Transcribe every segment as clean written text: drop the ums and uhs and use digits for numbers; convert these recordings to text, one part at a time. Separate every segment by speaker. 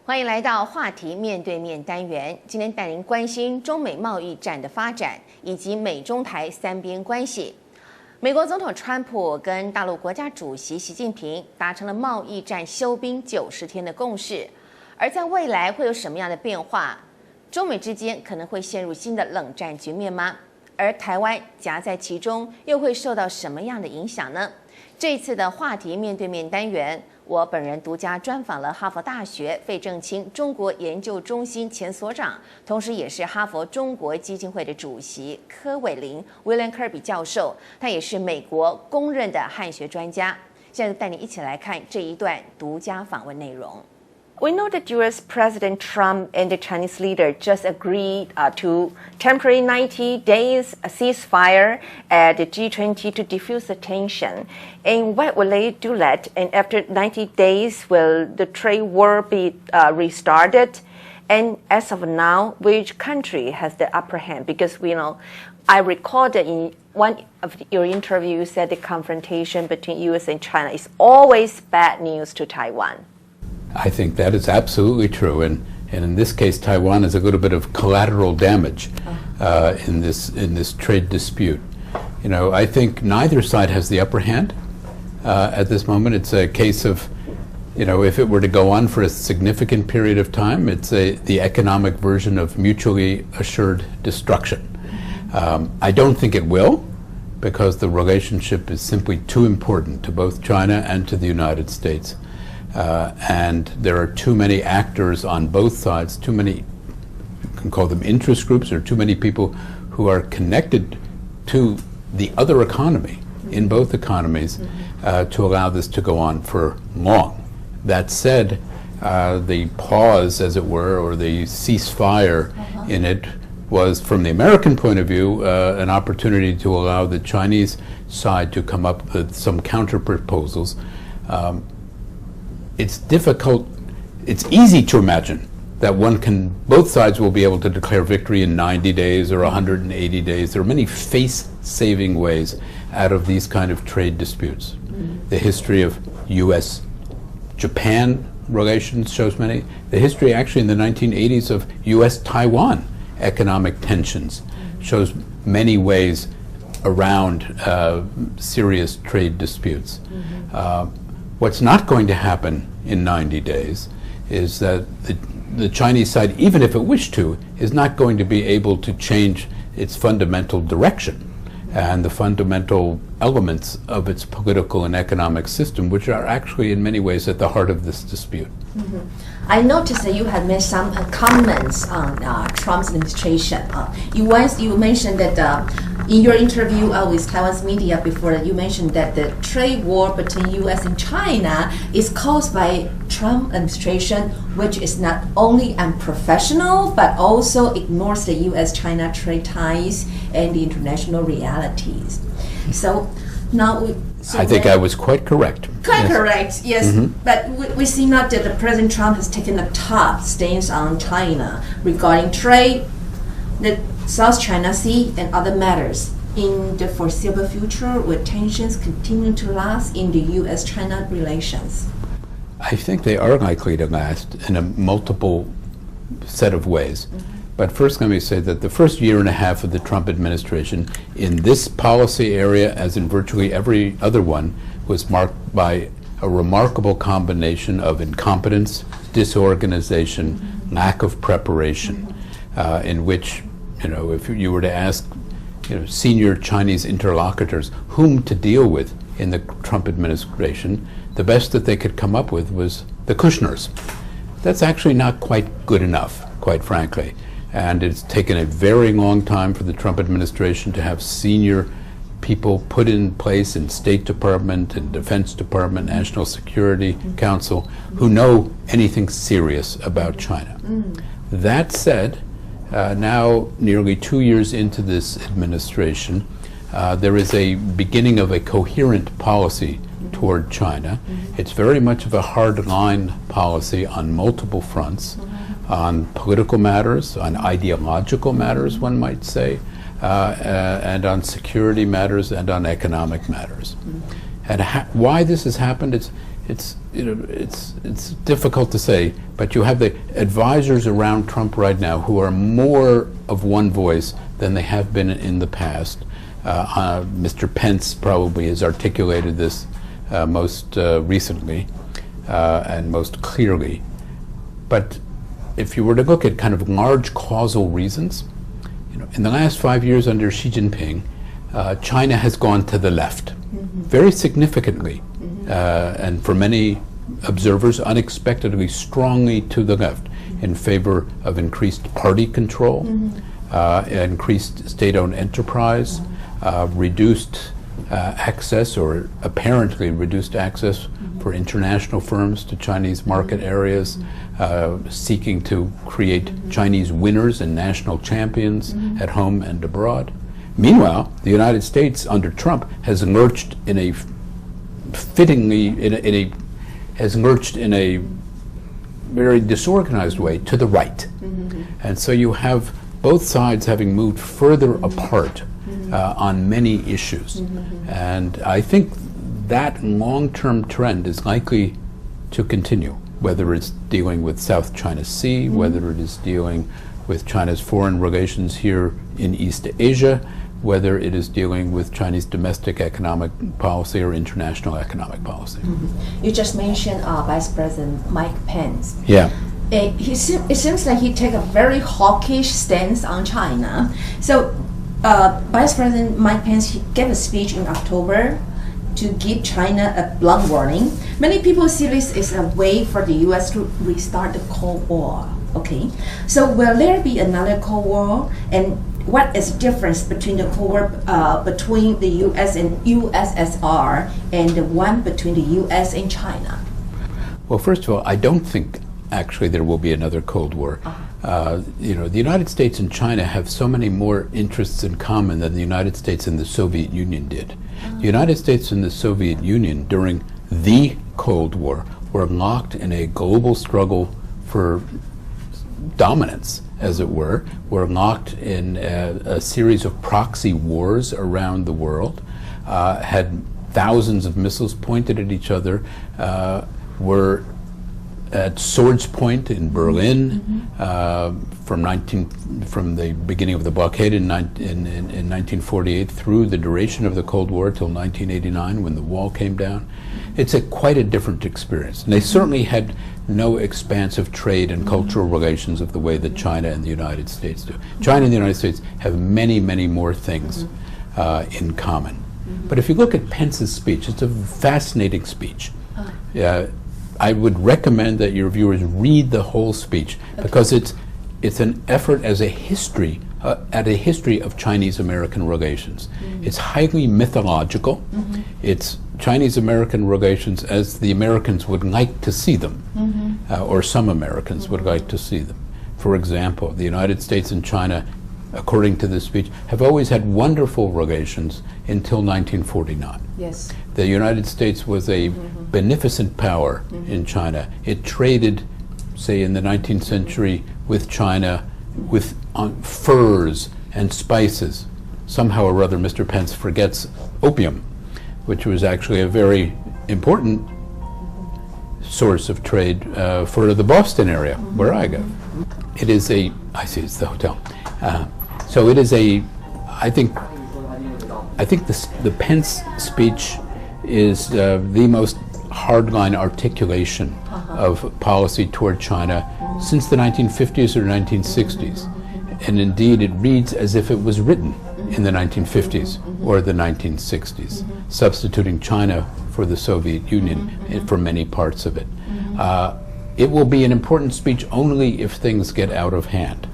Speaker 1: 欢迎来到话题面对面单元。今天带您关心中美贸易战的发展，以及美中台三边关系。美国总统川普跟大陆国家主席习近平达成了贸易战休兵90天的共识，而在未来会有什么样的变化？中美之间可能会陷入新的冷战局面吗？而台湾夹在其中，又会受到什么样的影响呢？这一次的话题面对面单元，我本人独家专访了哈佛大学费正清中国研究中心前所长，同时也是哈佛中国基金会的主席柯伟林 William Kirby 教授，他也是美国公认的汉学专家。现在带你一起来看这一段独家访问内容。We know that U.S. President Trump and the Chinese leader just agreed to temporary 90 days ceasefire at the G20 to defuse the tension. And why will they do that? And after 90 days, will the trade war be restarted? And as of now, which country has the upper hand? Because I recall that in one of your interviews, you said the confrontation between U.S. and China is always bad news to Taiwan.
Speaker 2: I think that is absolutely true, and in this case, Taiwan is a little bit of collateral damage in this trade dispute. I think neither side has the upper hand at this moment. It's a case of, if it were to go on for a significant period of time, it's the economic version of mutually assured destruction. I don't think it will, because the relationship is simply too important to both China and to the United States. And there are too many actors on both sides, too many, you can call them interest groups, or too many people who are connected to the other economy, in both economies, to allow this to go on for long. That said, the pause, as it were, or the ceasefire in it was, from the American point of view, an opportunity to allow the Chinese side to come up with some counter proposals. It's difficult, it's easy to imagine that both sides will be able to declare victory in 90 days or 180 days. There are many face-saving ways out of these kind of trade disputes. The history of U.S.-Japan relations shows many. The history actually in the 1980s of U.S.-Taiwan economic tensions shows many ways around serious trade disputes. What's not going to happen in 90 days is that the Chinese side, even if it wished to, is not going to be able to change its fundamental direction and the fundamental elements of its political and economic system, which are actually in many ways at the heart of this dispute.
Speaker 1: I noticed that you had made some comments on Trump's administration. You mentioned that in your interview with Taiwan's media before, you mentioned that the trade war between U.S. and China is caused by Trump administration, which is not only unprofessional but also ignores the U.S.-China trade ties and the international realities. So now
Speaker 2: I think I was quite correct.
Speaker 1: Quite correct, yes. But we see now that President Trump has taken a tough stance on China regarding trade, the South China Sea, and other matters. In the foreseeable future, will tensions continue to last in the U.S.-China relations?
Speaker 2: I think they are likely to last in a multiple set of ways. But first, let me say that the first year and a half of the Trump administration in this policy area, as in virtually every other one, was marked by a remarkable combination of incompetence, disorganization, lack of preparation, in which, if you were to ask, senior Chinese interlocutors whom to deal with in the Trump administration, the best that they could come up with was the Kushners. That's actually not quite good enough, quite frankly. And it's taken a very long time for the Trump administration to have senior people put in place in State Department and Defense Department, National Security Council, who know anything serious about China. That said, now nearly 2 years into this administration, there is a beginning of a coherent policy toward China. It's very much of a hard-line policy on multiple fronts. On political matters, on ideological matters, one might say, and on security matters and on economic matters. And why this has happened, it's difficult to say, but you have the advisors around Trump right now who are more of one voice than they have been in the past. Mr. Pence probably has articulated this most recently and most clearly. But if you were to look at kind of large causal reasons, in the last 5 years under Xi Jinping, China has gone to the left very significantly, and for many observers, unexpectedly strongly to the left in favor of increased party control, increased state-owned enterprise, reduced access, or apparently reduced access for international firms to Chinese market areas, seeking to create Chinese winners and national champions at home and abroad. Meanwhile, the United States under Trump has lurched in a very disorganized way to the right. And so you have both sides having moved further apart on many issues. And I think that long-term trend is likely to continue, whether it's dealing with South China Sea, whether it is dealing with China's foreign relations here in East Asia, whether it is dealing with Chinese domestic economic policy or international economic policy.
Speaker 1: You just mentioned Vice President Mike Pence.
Speaker 2: Yeah.
Speaker 1: It seems like he takes a very hawkish stance on China. So Vice President Mike Pence, he gave a speech in October to give China a blunt warning. Many people see this as a way for the U.S. to restart the Cold War. Okay, so will there be another Cold War? And what is the difference between the Cold War between the U.S. and USSR and the one between the U.S. and China?
Speaker 2: Well, first of all, I don't think actually there will be another Cold War. The United States and China have so many more interests in common than the United States and the Soviet Union did. The United States and the Soviet Union during the Cold War were locked in a global struggle for dominance, as it were locked in a series of proxy wars around the world, had thousands of missiles pointed at each other, were at swords point in Berlin from the beginning of the blockade in 1948 through the duration of the Cold War till 1989 when the wall came down. It's quite a different experience. And they certainly had no expansive trade and cultural relations of the way that China and the United States do. China and the United States have many, many more things in common. But if you look at Pence's speech, it's a fascinating speech. I would recommend that your viewers read the whole speech because it's an effort as a history at a history of Chinese-American relations. It's highly mythological. It's Chinese-American relations as the Americans would like to see them, or some Americans would like to see them. For example, the United States and China, according to this speech, have always had wonderful relations until 1949.
Speaker 1: Yes.
Speaker 2: The United States was a beneficent power in China. It traded, say, in the 19th century with China with furs and spices. Somehow or other, Mr. Pence forgets opium, which was actually a very important source of trade for the Boston area, where I go. It is I see, it's the hotel. So it is I think the Pence speech is the most hardline articulation of policy toward China since the 1950s or 1960s. And indeed, it reads as if it was written in the 1950s or the 1960s, substituting China for the Soviet Union for many parts of it. It will be an important speech only if things get out of hand.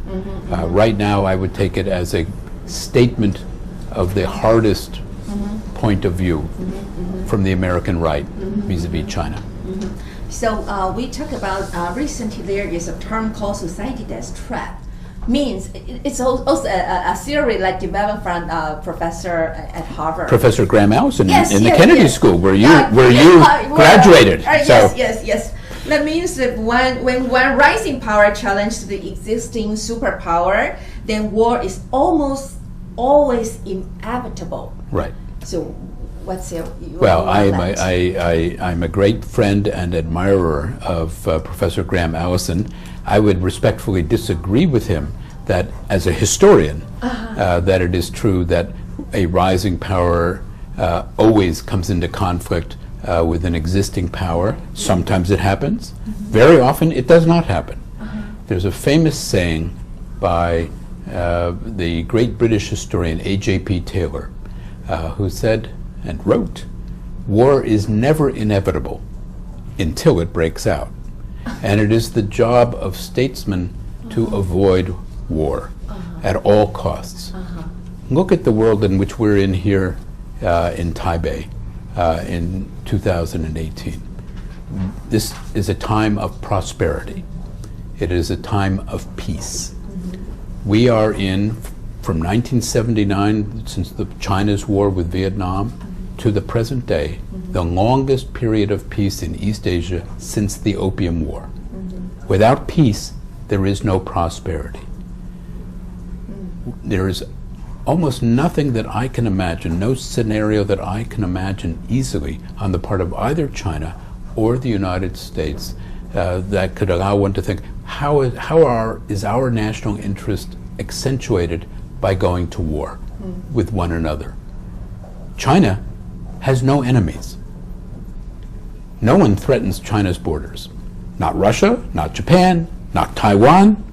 Speaker 2: Right now, I would take it as a statement of the hardest point of view from the American right vis-a-vis China.
Speaker 1: So we talk about recently there is a term called society death trap. Means it's also a theory like developed from professor at Harvard.
Speaker 2: Professor Graham Allison
Speaker 1: yes,
Speaker 2: in
Speaker 1: yes,
Speaker 2: the Kennedy
Speaker 1: yes.
Speaker 2: School where you graduated.
Speaker 1: Yes. That means that when one rising power challenges the existing superpower, then war is almost always inevitable.
Speaker 2: Right.
Speaker 1: So
Speaker 3: what's your
Speaker 2: Well,
Speaker 3: that?
Speaker 2: I'm a great friend and admirer of Professor Graham Allison. I would respectfully disagree with him that, as a historian, that it is true that a rising power always comes into conflict with an existing power. Sometimes it happens. Very often it does not happen. There's a famous saying by the great British historian A.J.P. Taylor, who said and wrote, "War is never inevitable until it breaks out." And it is the job of statesmen to avoid war at all costs. Look at the world in which we're in here in Taipei in 2018. This is a time of prosperity. It is a time of peace. We are in, from 1979, since China's war with Vietnam, to the present day, the longest period of peace in East Asia since the Opium War. Without peace, there is no prosperity. There is almost nothing that I can imagine, no scenario that I can imagine easily on the part of either China or the United States that could allow one to think, is our national interest accentuated by going to war with one another? China has no enemies. No one threatens China's borders. Not Russia, not Japan, not Taiwan,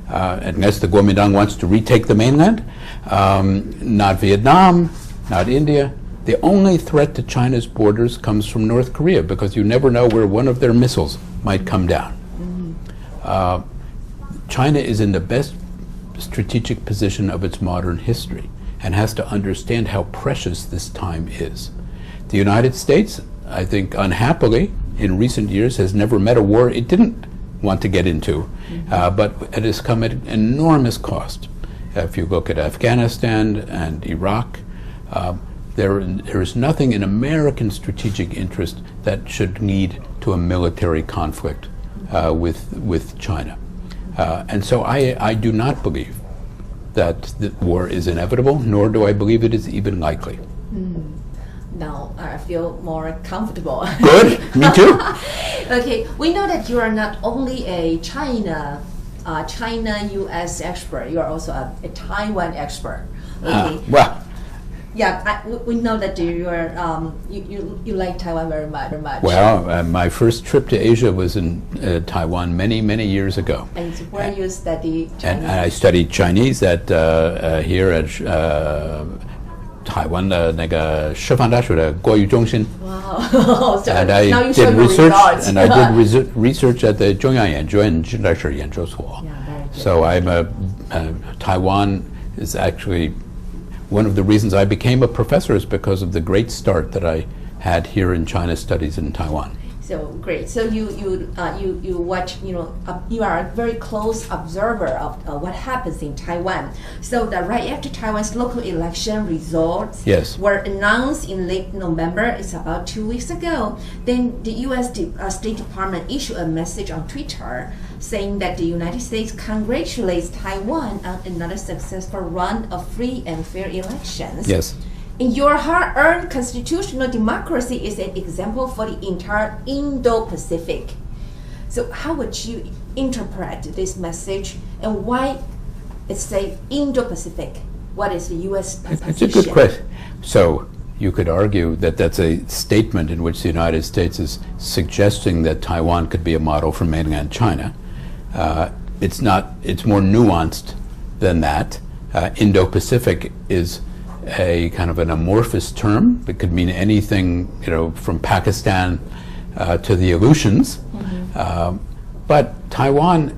Speaker 2: unless the Kuomintang wants to retake the mainland, not Vietnam, not India. The only threat to China's borders comes from North Korea, because you never know where one of their missiles might come down. China is in the best strategic position of its modern history and has to understand how precious this time is. The United States, I think unhappily, in recent years has never met a war it didn't want to get into, but it has come at an enormous cost. If you look at Afghanistan and Iraq, there is nothing in American strategic interest that should lead to a military conflict with China. And so I do not believe that the war is inevitable, nor do I believe it is even likely.
Speaker 3: Now I feel more comfortable.
Speaker 2: Good, me too.
Speaker 3: Okay, we know that you are not only a China-U.S. expert, you are also a Taiwan expert. Okay.
Speaker 2: Well,
Speaker 3: yeah, we know that you are you like Taiwan very much.
Speaker 2: Well, my first trip to Asia was in Taiwan many years ago.
Speaker 3: And where you study Chinese?
Speaker 2: And I studied Chinese at here at Taiwan 那个师范大学的国语中心.
Speaker 3: Wow! So
Speaker 2: and
Speaker 3: now
Speaker 2: I
Speaker 3: you
Speaker 2: did
Speaker 3: show
Speaker 2: research,
Speaker 3: results.
Speaker 2: and I did research at the 中央研究院近代史研究所.
Speaker 3: Yeah, very good.
Speaker 2: So Taiwan is actually one of the reasons I became a professor is because of the great start that I had here in China studies in Taiwan.
Speaker 3: So great. So you watch. You are a very close observer of what happens in Taiwan. So that right after Taiwan's local election results were announced in late November, it's about 2 weeks ago. Then the U.S. State Department issued a message on Twitter saying that the United States congratulates Taiwan on another successful run of free and fair elections.
Speaker 2: Yes.
Speaker 3: And your hard-earned constitutional democracy is an example for the entire Indo-Pacific. So how would you interpret this message, and why it's say Indo-Pacific? What is the U.S. position?
Speaker 2: It's a good question. So you could argue that that's a statement in which the United States is suggesting that Taiwan could be a model for mainland China. It's not. It's more nuanced than that. Indo-Pacific is a kind of an amorphous term. It could mean anything, from Pakistan to the Aleutians. But Taiwan,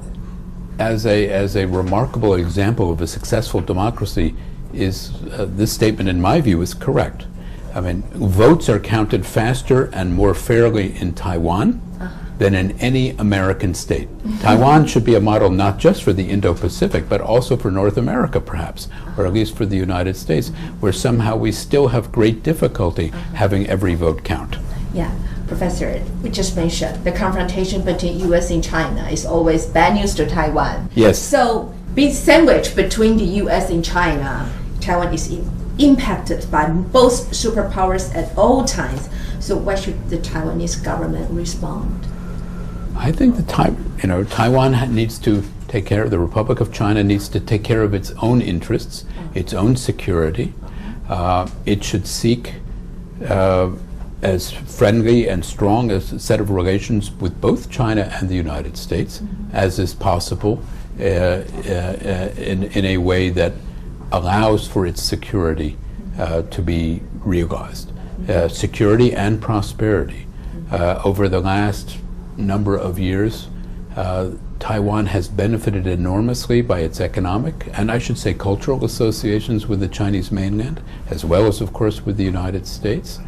Speaker 2: as a remarkable example of a successful democracy, is this statement, in my view, is correct. I mean, votes are counted faster and more fairly in Taiwan than in any American state. Taiwan should be a model not just for the Indo-Pacific, but also for North America, perhaps, or at least for the United States, where somehow we still have great difficulty having every vote count.
Speaker 3: Yeah, Professor, we just mentioned the confrontation between U.S. and China is always bad news to Taiwan.
Speaker 2: Yes.
Speaker 3: So, being sandwiched between the U.S. and China, Taiwan is impacted by both superpowers at all times. So why should the Taiwanese government respond?
Speaker 2: I think Taiwan needs to take care of, the Republic of China needs to take care of its own interests, its own security. It should seek as friendly and strong a set of relations with both China and the United States as is possible in a way that allows for its security to be realized. Security and prosperity. Over the last number of years, Taiwan has benefited enormously by its economic and I should say cultural associations with the Chinese mainland, as well as of course with the United States.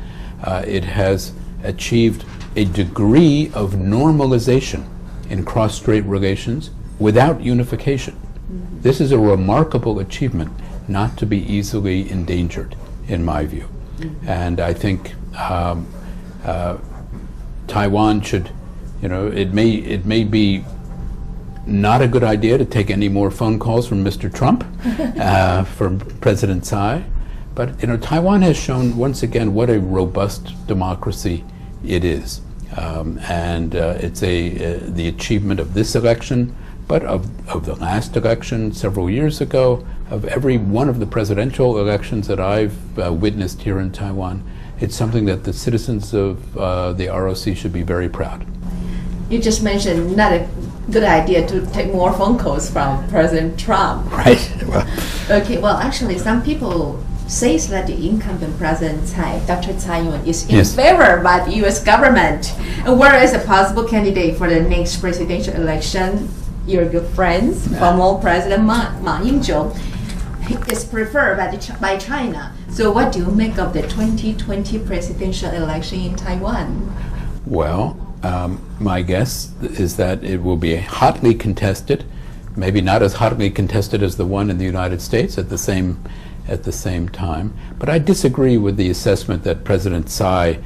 Speaker 2: It has achieved a degree of normalization in cross-strait relations without unification. This is a remarkable achievement not to be easily endangered, in my view. And I think Taiwan should, it may be not a good idea to take any more phone calls from Mr. Trump, from President Tsai, but Taiwan has shown once again what a robust democracy it is, and it's the achievement of this election, but of the last election several years ago, of every one of the presidential elections that I've witnessed here in Taiwan. It's something that the citizens of the ROC should be very proud.
Speaker 3: You just mentioned not a good idea to take more phone calls from President Trump.
Speaker 2: Right. Well.
Speaker 3: Okay. Well, actually, some people say that the incumbent President Tsai, Dr. Tsai Ing-wen, is in favor by the U.S. government, whereas a possible candidate for the next presidential election, your good friends, former President Ma Ying-jeou, is preferred by China. So what do you make of the 2020 presidential election in Taiwan?
Speaker 2: Well, my guess is that it will be hotly contested, maybe not as hotly contested as the one in the United States at the same time. But I disagree with the assessment that President Tsai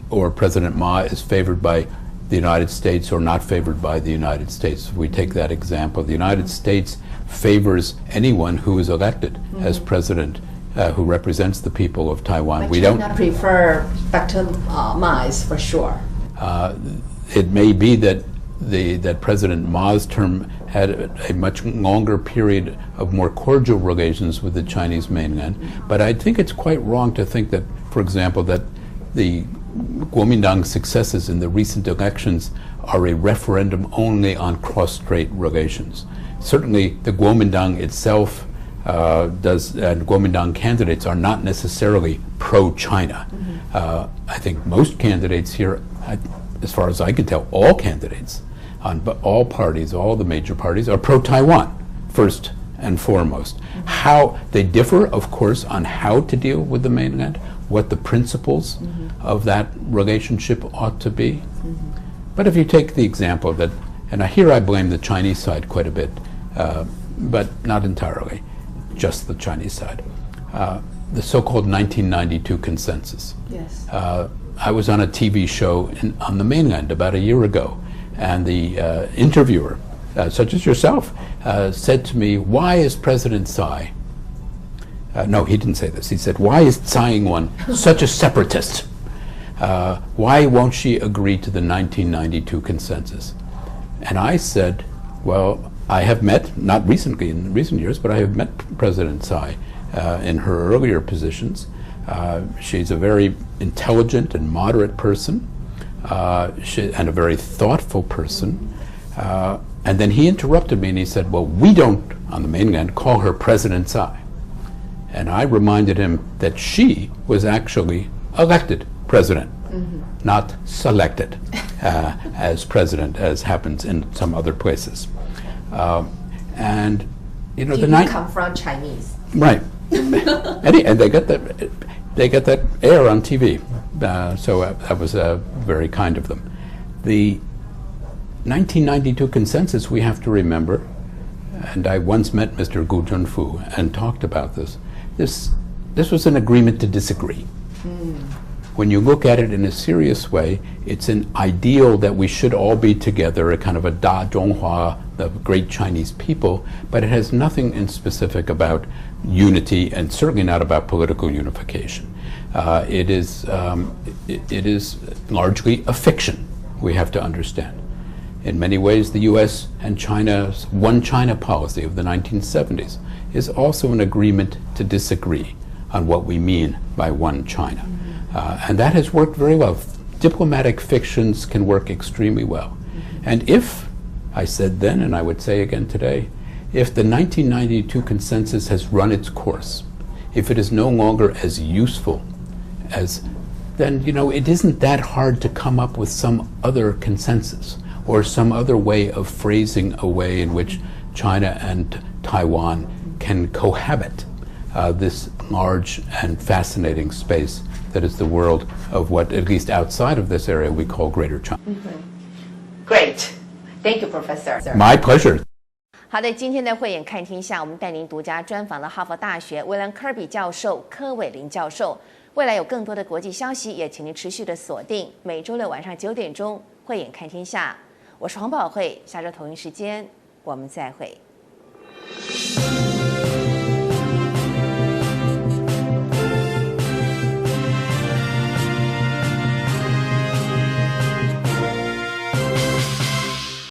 Speaker 2: or President Ma is favored by the United States or not favored by the United States. If we take that example, the United States favors anyone who is elected as president who represents the people of Taiwan.
Speaker 3: But
Speaker 2: we
Speaker 3: China
Speaker 2: don't
Speaker 3: prefer Dr. Ma is for sure.
Speaker 2: It may be that that President Ma's term had a much longer period of more cordial relations with the Chinese mainland, but I think it's quite wrong to think that, for example, that the Kuomintang successes in the recent elections are a referendum only on cross-strait relations. Certainly the Kuomintang itself and Kuomintang candidates are not necessarily pro-China. I think most candidates here, as far as I can tell, all candidates on all parties, all the major parties, are pro-Taiwan, first and foremost. How they differ, of course, on how to deal with the mainland, what the principles of that relationship ought to be. But if you take the example that, and here I blame the Chinese side quite a bit, but not entirely, just the Chinese side, the so-called 1992 consensus.
Speaker 3: Yes.
Speaker 2: I was on a TV show on the mainland about a year ago, and the interviewer, such as yourself, said to me, "Why is President Tsai?" No, he didn't say this. He said, "Why is Tsai Ing-wen such a separatist? Why won't she agree to the 1992 consensus?" And I said, "Well, I have met, not recently, in recent years, but I have met President Tsai in her earlier positions. She's a very intelligent and moderate person, and a very thoughtful person." And then he interrupted me and he said, "Well, we don't, on the mainland, call her President Tsai." And I reminded him that she was actually elected president, not selected as president, as happens in some other places. And you know,
Speaker 3: you come from Chinese,
Speaker 2: right? And they got that air on TV, so that was very kind of them. The 1992 consensus, we have to remember, and I once met Mr. Gu Junfu and talked about this. This was an agreement to disagree. when you look at it in a serious way, it's an ideal that we should all be together, a kind of a Da Zhonghua, the great Chinese people, but it has nothing in specific about unity and certainly not about political unification. It is largely a fiction, we have to understand. In many ways, the US and China's one China policy of the 1970s is also an agreement to disagree on what we mean by one China. And that has worked very well. Diplomatic fictions can work extremely well. And if, I said then and I would say again today, if the 1992 consensus has run its course, if it is no longer as useful as, then, you know, it isn't that hard to come up with some other consensus or some other way of phrasing a way in which China and Taiwan can cohabit this large and fascinating space that is the world of what, at least outside of this area, we call Greater China.
Speaker 1: Great. Thank you, Professor.
Speaker 2: My pleasure.
Speaker 1: 好的，今天的慧眼看天下，我们带您独家专访了哈佛大学威廉科比教授、柯伟林教授。未来有更多的国际消息，也请您持续的锁定每周六晚上9点钟《慧眼看天下》。我是黄宝慧，下周同一时间我们再会。